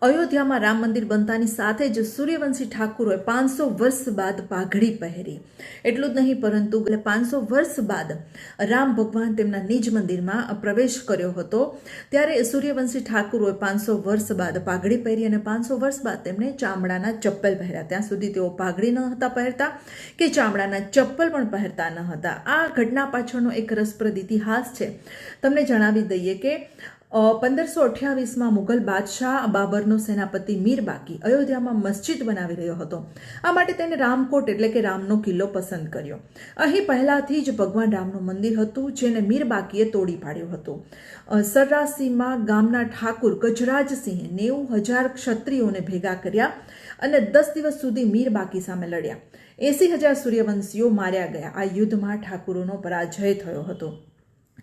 અયોધ્યામાં રામ મંદિર બનતાની સાથે જ સૂર્યવંશી ઠાકુરોએ 500 વર્ષ બાદ પાઘડી પહેરી. એટલું જ નહીં પરંતુ 500 વર્ષ બાદ રામ ભગવાન તેમના નિજ મંદિરમાં પ્રવેશ કર્યો હતો. ત્યારે સૂર્યવંશી ઠાકુરોએ 500 વર્ષ બાદ પાઘડી પહેરી અને 500 વર્ષ બાદ તેમણે ચામડાના ચપ્પલ પહેર્યા. ત્યાં સુધી તેઓ પાઘડી ન હતા પહેરતા કે ચામડાના ચપ્પલ પણ પહેરતા ન હતા. આ ઘટના પાછળનો એક રસપ્રદ ઇતિહાસ છે. તમને જણાવી દઈએ કે 1528માં મુઘલ બાદશાહ બાબરનો સેનાપતિ મીર બાકી અયોધ્યામાં મસ્જિદ બનાવી રહ્યો હતો. આ માટે તેને રામકોટ એટલે કે રામનો કિલ્લો પસંદ કર્યો. અહીં પહેલાથી જ ભગવાન રામનું મંદિર હતું, જેને મીર બાકીએ તોડી પાડ્યું હતું. સરાસીમાં ગામના ઠાકુર ગજરાજસિંહે 90,000 ક્ષત્રિયોને ભેગા કર્યા અને 10 દિવસ સુધી મીર બાકી સામે લડ્યા. 80,000 સૂર્યવંશીઓ માર્યા ગયા. આ યુદ્ધમાં ઠાકુરોનો પરાજય થયો હતો.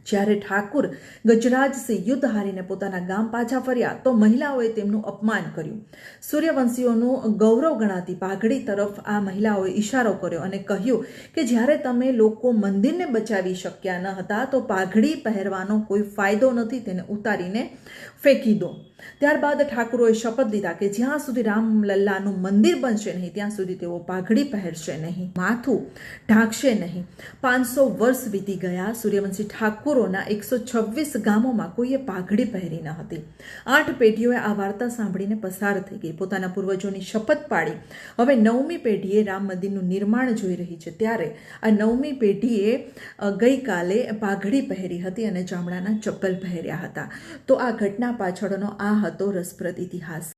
જ્યારે ઠાકુર ગજરાજસિંહ યુદ્ધ હારીને પોતાના ગામ પાછા ફર્યા તો મહિલાઓએ તેમનું અપમાન કર્યું. સૂર્યવંશીઓનું ગૌરવ ગણાતી પાઘડી તરફ આ મહિલાઓએ ઇશારો કર્યો અને કહ્યું કે જ્યારે તમે લોકો મંદિરને બચાવી શક્યા ન હતા તો પાઘડી પહેરવાનો કોઈ ફાયદો નથી, તેને ઉતારીને ફેંકી દો. ત્યારબાદ ઠાકુરોએ શપથ લીધા કે જ્યાં સુધી રામલલ્લાનું મંદિર બનશે નહીં ત્યાં સુધી તેઓ પાઘડી પહેરશે નહીં, માથું ઢાંકશે નહીં. 500 વર્ષ વીતી ગયા. સૂર્યવંશી ઠાકુરોના 126 ગામોમાં કોઈએ પાઘડી પહેરી ન હતી. 8 પેઢીઓએ આ વાર્તા સાંભળીને પસાર થઈ ગઈ. પોતાના પૂર્વજોની શપથ પાડી હવે 9મી પેઢીએ રામ મંદિરનું નિર્માણ જોઈ રહી છે. ત્યારે આ 9મી પેઢીએ ગઈકાલે પાઘડી પહેરી હતી અને ચામડાના ચપ્પલ પહેર્યા હતા. તો આ ઘટના પાછળનો આ હતો રસપ્રદ ઇતિહાસ.